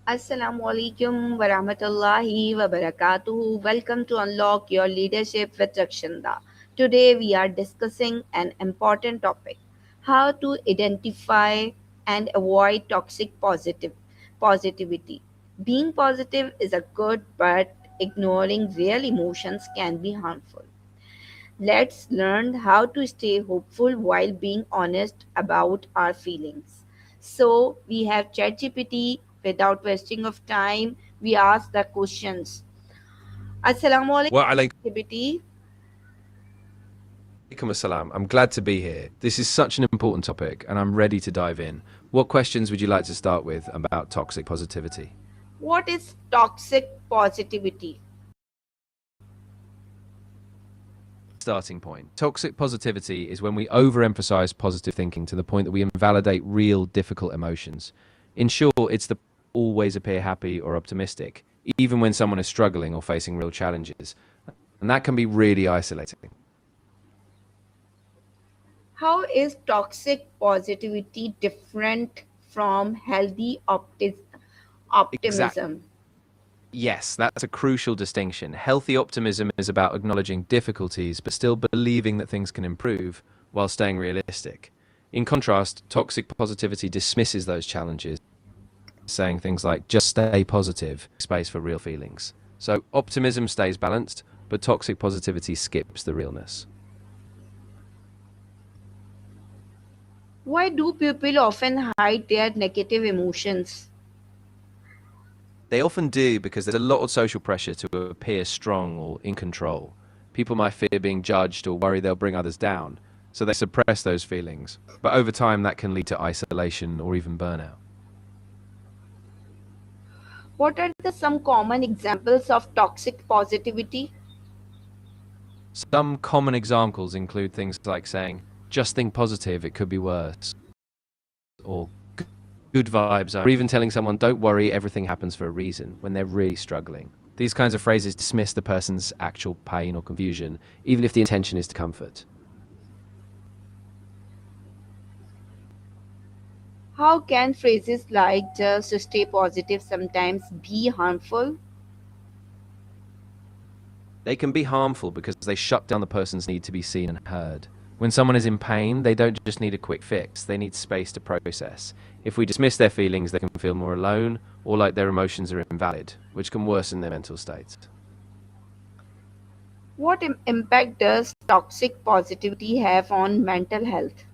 Assalamu alaikum wa rahmatullahi wa barakatuhu. Welcome to Unlock Your Leadership with Rakhshinda. Today we are discussing an important topic: how to identify and avoid positivity. Being positive is a good, but ignoring real emotions can be harmful. Let's learn how to stay hopeful while being honest about our feelings. So, we have ChatGPT. Without wasting of time, we ask the questions. Assalamu Wa alaikum, alaikum ChatGPT. assalam. I'm glad to be here. This is such an important topic, and I'm ready to dive in. What questions would you like to start with about toxic positivity? What is toxic positivity? Starting point. Toxic positivity is when we overemphasize positive thinking to the point that we invalidate real difficult emotions. In short, it's the always appear happy or optimistic, even when someone is struggling or facing real challenges. And that can be really isolating. How is toxic positivity different from healthy Exactly. optimism? Yes, that's a crucial distinction. Healthy optimism is about acknowledging difficulties but still believing that things can improve while staying realistic. In contrast, toxic positivity dismisses those challenges, saying things like, just stay positive, space for real feelings. So optimism stays balanced, but toxic positivity skips the realness. Why do people often hide their negative emotions? They often do because there's a lot of social pressure to appear strong or in control. People might fear being judged or worry they'll bring others down, so they suppress those feelings. But over time, that can lead to isolation or even burnout. What are some common examples of toxic positivity? Some common examples include things like saying, just think positive, it could be worse, or good vibes, or even telling someone, don't worry, everything happens for a reason when they're really struggling. These kinds of phrases dismiss the person's actual pain or confusion, even if the intention is to comfort. How can phrases like just stay positive sometimes be harmful? They can be harmful because they shut down the person's need to be seen and heard. When someone is in pain, they don't just need a quick fix, they need space to process. If we dismiss their feelings, they can feel more alone or like their emotions are invalid, which can worsen their mental state. What impact does toxic positivity have on mental health?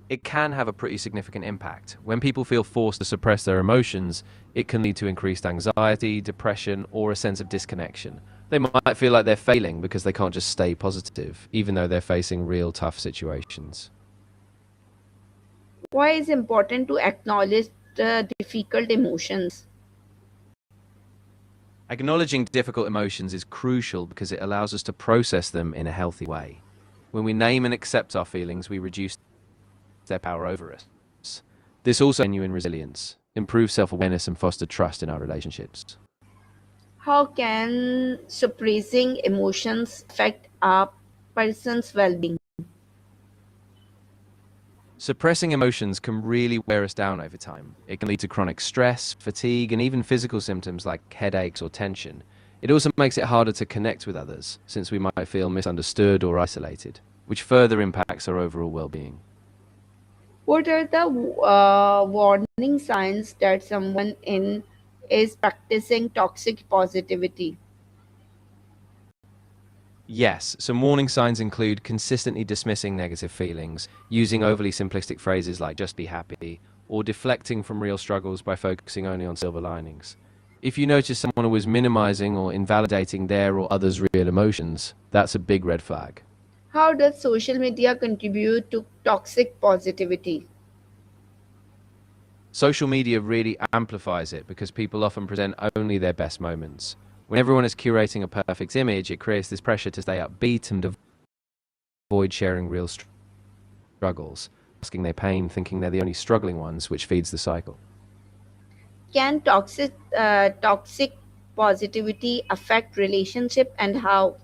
It can have a pretty significant impact. When people feel forced to suppress their emotions, it can lead to increased anxiety, depression, or a sense of disconnection. They might feel like they're failing because they can't just stay positive, even though they're facing real tough situations. Why is it important to acknowledge the difficult emotions? Acknowledging difficult emotions is crucial because it allows us to process them in a healthy way. When we name and accept our feelings, we reduce their power over us. This also genuine resilience, improves self-awareness and foster trust in our relationships. How can suppressing emotions affect a person's well-being? Suppressing emotions can really wear us down over time. It can lead to chronic stress, fatigue, and even physical symptoms like headaches or tension. It also makes it harder to connect with others, since we might feel misunderstood or isolated, which further impacts our overall well-being. What are the warning signs that someone in is practicing toxic positivity? Yes, some warning signs include consistently dismissing negative feelings, using overly simplistic phrases like just be happy, or deflecting from real struggles by focusing only on silver linings. If you notice someone who is minimizing or invalidating their or others' real emotions, that's a big red flag. How does social media contribute to toxic positivity? Social media really amplifies it because people often present only their best moments. When everyone is curating a perfect image, it creates this pressure to stay upbeat and avoid sharing real struggles, masking their pain, thinking they're the only struggling ones, which feeds the cycle. Can toxic positivity affect relationship and how?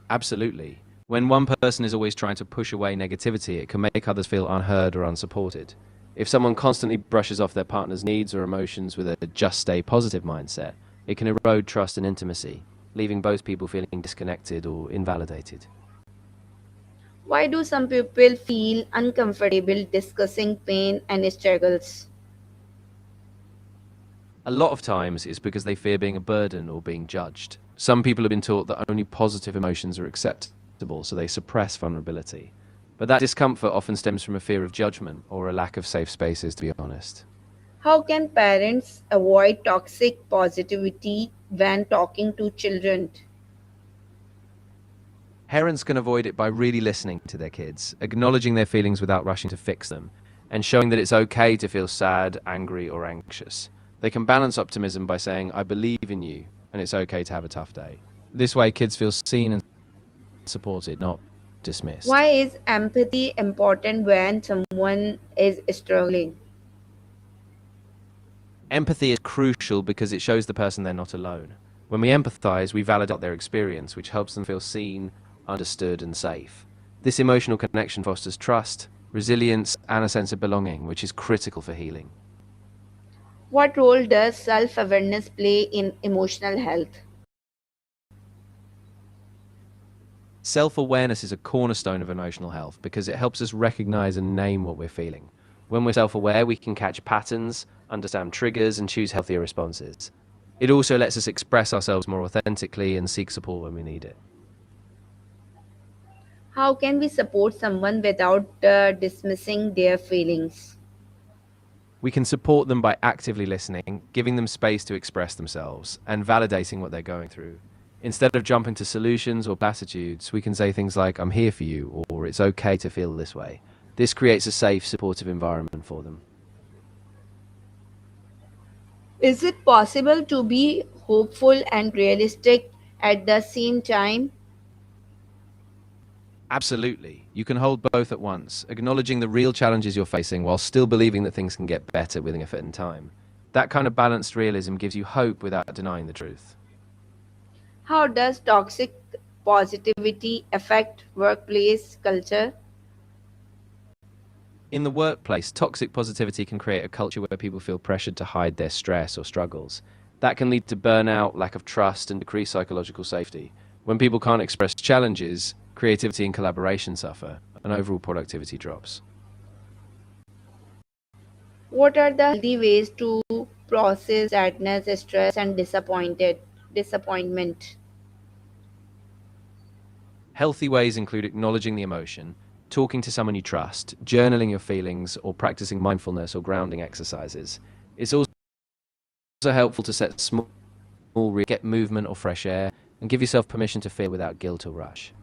Absolutely. When one person is always trying to push away negativity, it can make others feel unheard or unsupported. If someone constantly brushes off their partner's needs or emotions with a just stay positive mindset, it can erode trust and intimacy, leaving both people feeling disconnected or invalidated. Why do some people feel uncomfortable discussing pain and struggles? A lot of times it's because they fear being a burden or being judged. Some people have been taught that only positive emotions are acceptable, so they suppress vulnerability. But that discomfort often stems from a fear of judgment or a lack of safe spaces, to be honest. How can parents avoid toxic positivity when talking to children? Parents can avoid it by really listening to their kids, acknowledging their feelings without rushing to fix them, and showing that it's okay to feel sad, angry, or anxious. They can balance optimism by saying, I believe in you, and it's okay to have a tough day. This way, kids feel seen and supported, not dismissed. Why is empathy important when someone is struggling? Empathy is crucial because it shows the person they're not alone. When we empathize, we validate their experience, which helps them feel seen, understood, and safe. This emotional connection fosters trust, resilience, and a sense of belonging, which is critical for healing. What role does self awareness play in emotional health? Self awareness is a cornerstone of emotional health because it helps us recognize and name what we're feeling. When we're self aware, we can catch patterns, understand triggers, and choose healthier responses. It also lets us express ourselves more authentically and seek support when we need it. How can we support someone without dismissing their feelings? We can support them by actively listening, giving them space to express themselves, and validating what they're going through. Instead of jumping to solutions or platitudes, we can say things like, I'm here for you, or it's okay to feel this way. This creates a safe, supportive environment for them. Is it possible to be hopeful and realistic at the same time? Absolutely. You can hold both at once, acknowledging the real challenges you're facing while still believing that things can get better with effort and time. That kind of balanced realism gives you hope without denying the truth. How does toxic positivity affect workplace culture? In the workplace, toxic positivity can create a culture where people feel pressured to hide their stress or struggles. That can lead to burnout, lack of trust, and decreased psychological safety. When people can't express challenges, creativity and collaboration suffer, and overall productivity drops. What are the healthy ways to process sadness, stress, and disappointment? Healthy ways include acknowledging the emotion, talking to someone you trust, journaling your feelings, or practicing mindfulness or grounding exercises. It's also helpful to set get movement or fresh air, and give yourself permission to feel without guilt or rush.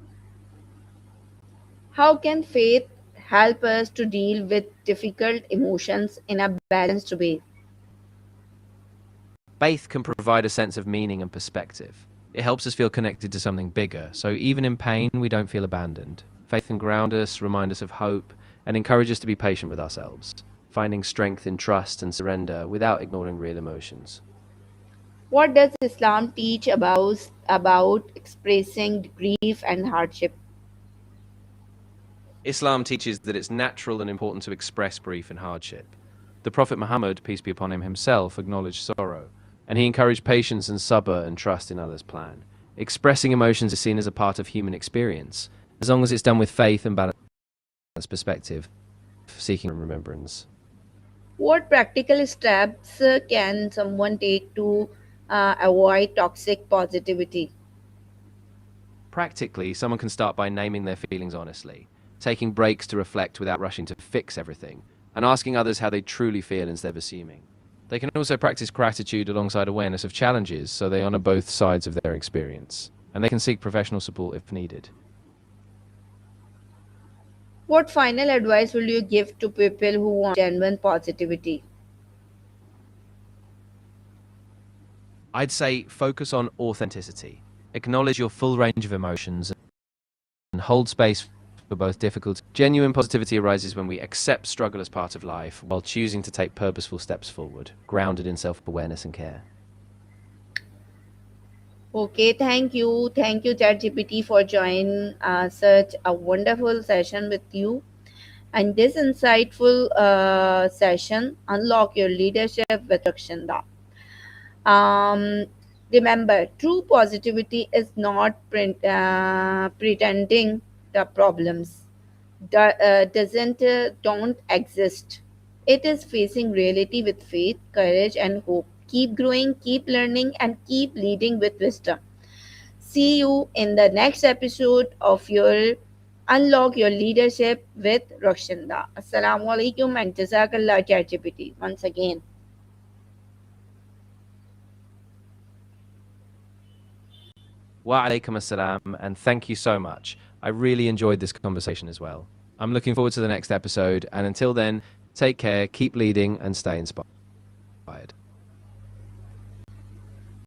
How can faith help us to deal with difficult emotions in a balanced way? Faith can provide a sense of meaning and perspective. It helps us feel connected to something bigger, so even in pain, we don't feel abandoned. Faith can ground us, remind us of hope, and encourage us to be patient with ourselves, finding strength in trust and surrender without ignoring real emotions. What does Islam teach about expressing grief and hardship? Islam teaches that it's natural and important to express grief and hardship. The Prophet Muhammad, peace be upon him, himself acknowledged sorrow, and he encouraged patience and sabr and trust in others' plan. Expressing emotions is seen as a part of human experience, as long as it's done with faith and balanced perspective, seeking remembrance. What practical steps can someone take to avoid toxic positivity? Practically, someone can start by naming their feelings honestly, taking breaks to reflect without rushing to fix everything, and asking others how they truly feel instead of assuming. They can also practice gratitude alongside awareness of challenges so they honor both sides of their experience, and they can seek professional support if needed. What final advice will you give to people who want genuine positivity? I'd say focus on authenticity, acknowledge your full range of emotions, and hold space for both difficult. Genuine positivity arises when we accept struggle as part of life while choosing to take purposeful steps forward, grounded in self awareness and care. Okay, thank you. Thank you, ChatGPT, for joining such a wonderful session with you. And this insightful session, Unlock Your Leadership with Rakshinda. Um, Remember, true positivity is not pretending the problems doesn't don't exist. It is facing reality with faith, courage, and hope. Keep growing, keep learning, and keep leading with wisdom. See you in the next episode of your Unlock Your Leadership with Rakshinda. Assalamu alaikum and Jazakallah ChatGPT once again. Wa alaikum assalam, and thank you so much. I really enjoyed this conversation as well. I'm looking forward to the next episode, and until then, take care, keep leading, and stay inspired.